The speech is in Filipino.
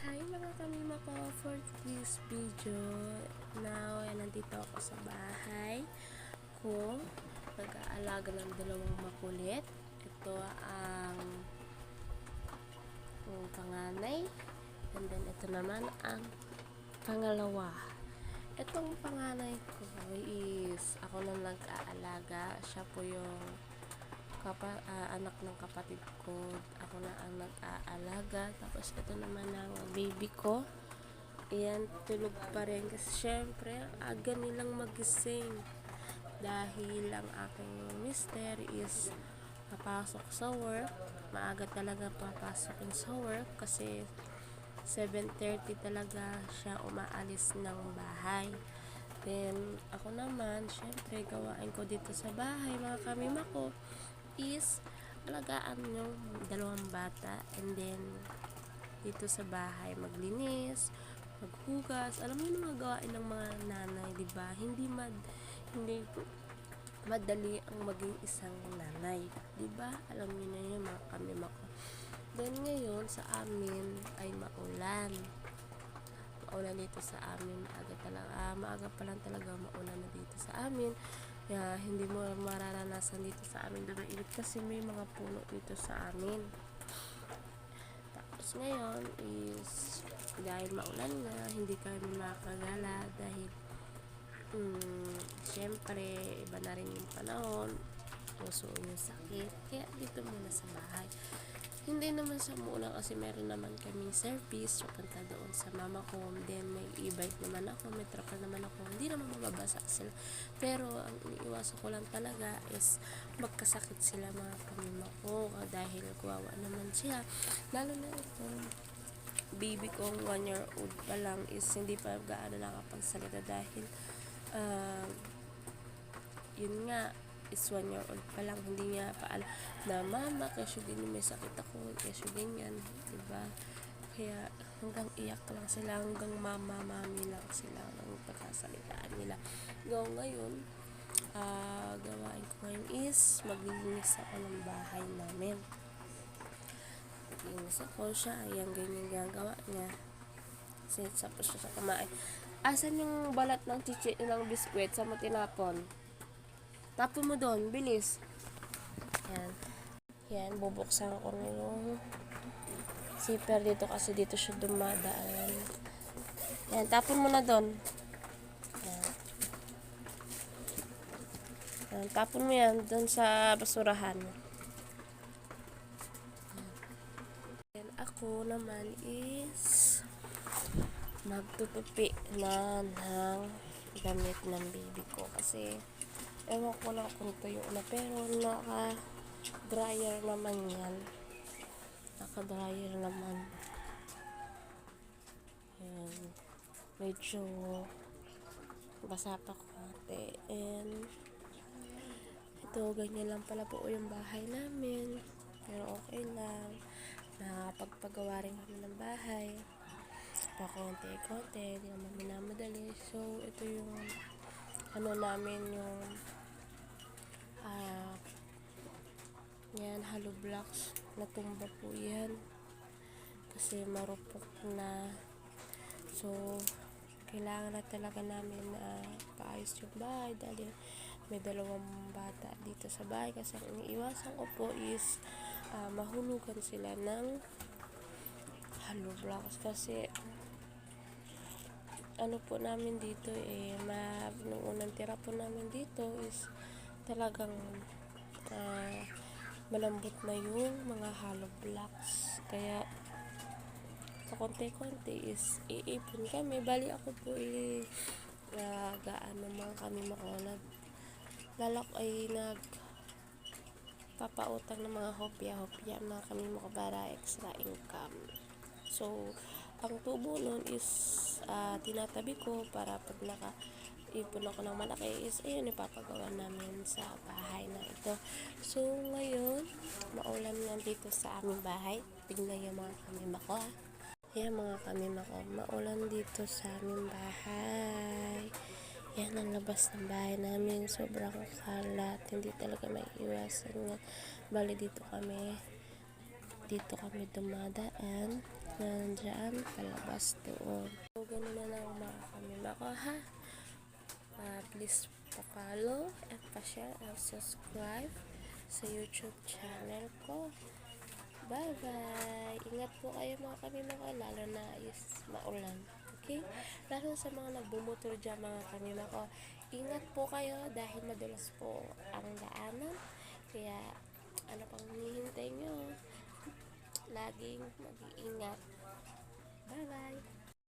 Hi mga kamima ko, for this video. Now, nandito ako sa bahay ko. Nag-aalaga ng dalawang makulit. Ito ang panganay. And then, ito naman ang pangalawa. Itong panganay ko is ako na nag-aalaga. Siya po yung anak ng kapatid ko. Ako na ang nag-aalaga. Tapos ito naman ang baby ko. Ayan, tulog pa rin. Kasi syempre, aga nilang magising. Dahil ang aking mister is papasok sa work. Maaga talaga papasok sa work. Kasi 7:30 talaga siya umaalis ng bahay. Then, ako naman, syempre, gawain ko dito sa bahay, mga kamima ko, is alagaan yung dalawang bata. And then, dito sa bahay, maglinis, maghugas. Alam mo yung mga gawain ng mga nanay, diba? Hindi madali ang maging isang nanay. Diba? Alam niyo na yun, mga kamima ko. Then, ngayon, sa amin ay maulan. Maulan dito sa amin. Maaga pa lang talaga maulan na dito sa amin. Kaya hindi mo mararanasan dito sa amin dumainit kasi may mga puno dito sa amin. Tapos ngayon is dahil maulan na, hindi kami makagala dahil syempre iba na rin yung panahon, puso yung sakit, kaya dito muna sa bahay. Hindi naman sa muna kasi meron naman kaming service papunta doon sa mama ko. Then may e-bike naman ako, may truck naman ako. Hindi naman mababasa sila. Pero ang iniiwasan ko lang talaga is magkasakit sila, mga pamilya ko, dahil kawawa naman sila. Lalo na itong baby kong 1 year old pa lang is hindi pa gaano nakapagsalita dahil yun nga, is 1 year old pa lang, hindi niya pa alam na mama, kasi ganyan, may sakit ako, kasi ganyan, diba? Kaya hanggang iyak lang sila, hanggang mami lang sila ng pagkasalitaan nila. Ngayon, gawain ko ngayon is maglilinis ako ng bahay namin. Maglilinis ako siya, ayan, ganyan gagawa niya. Kasi tapos siya sa kumain. Asan yung balat ng biskwit sa mo tinapon? Tapon mo doon, bilis. Yan. Yan, bubuksan ko na yung zipper dito kasi dito siya dumadaan. Yan, tapon mo na doon. Yan. Yan, tapon mo yan doon sa basurahan. Yan, ako naman is magtutupi na ng gamit ng baby ko kasi ewan ko lang kung tuyo na, pero naka-dryer naman yan. Naka-dryer naman. Ayan. Medyo basa pa konti. And ito, ganyan lang pala po yung bahay namin. Pero okay lang. Nakapagpagawa rin kami ng bahay. Pakonti-konti. Hindi naman minamadali. So, ito yung namin yung yan, hollow blocks. Natumba po yan kasi marupok na. So, kailangan na talaga namin paayos yung bahay dahil may dalawang bata dito sa bahay. Kasi ang iniiwasan ko po is mahulugan sila ng hollow blocks. Kasi ano po namin dito nung unang tira po namin dito is talagang malambot na yung mga hollow blocks. Kaya konti-konti is iipon kami. Bali ako po gaano mga kami makunag papautang ng mga hopya na kami mo para extra income. So, ang tubo nun is tinatabi ko para pag nakaipon ako ng malaki is ayun, ipapagawa namin sa bahay na ito. So, ngayon, maulan nga dito sa aming bahay. Tingnan yung mga kamima ko, Yan, mga kamima ko, maulan dito sa aming bahay. Yan ang labas ng bahay namin, sobrang kalat, hindi talaga maiiwasan nga. Bali dito kami dumadaan Nandyan, palabas doon. So, ganun na lang mga kamima ko, ha? Please pa-follow and pa-share and subscribe sa YouTube channel ko. Bye-bye! Ingat po kayo mga kamima ko, lalo na is maulan. Okay? Lalo sa mga nagbumotor dyan mga kamima ko, ingat po kayo dahil madulas po ang daanan. Kaya, ano pang hinihintay nyo? Laging mag-iingat. Bye-bye!